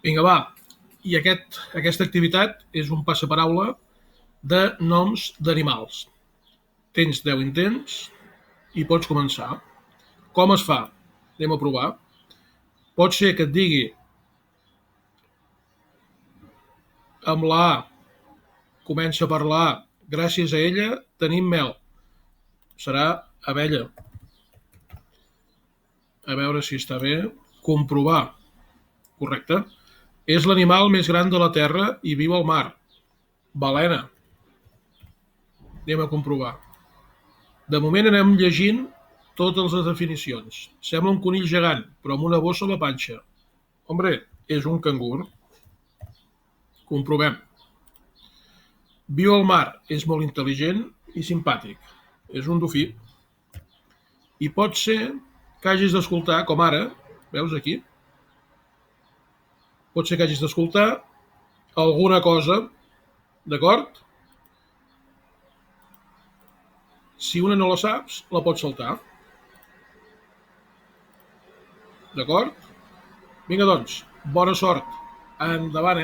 Vinga, va. I aquesta activitat és un passaparaula de noms d'animals. Tens 10 intents i pots començar. Com es fa? Anem a provar. Pot ser que et digui amb la A, comença per la A, gràcies a ella tenim mel. Serà abella. A veure si està bé. Comprovar. Correcte. És l'animal més gran de la Terra i viu al mar. Balena. Anem a comprovar. De moment anem llegint totes les definicions. Sembla un conill gegant, però amb una bossa a la panxa. Hombre, és un cangur. Comprovem. Viu al mar, és molt intel·ligent i simpàtic. És un dofí. I pot ser que hagis d'escoltar, com ara, veus aquí? Pot ser que hagis d'escoltar alguna cosa, d'acord? Si una no la saps, la pots saltar. D'acord? Vinga, doncs, bona sort. Endavant,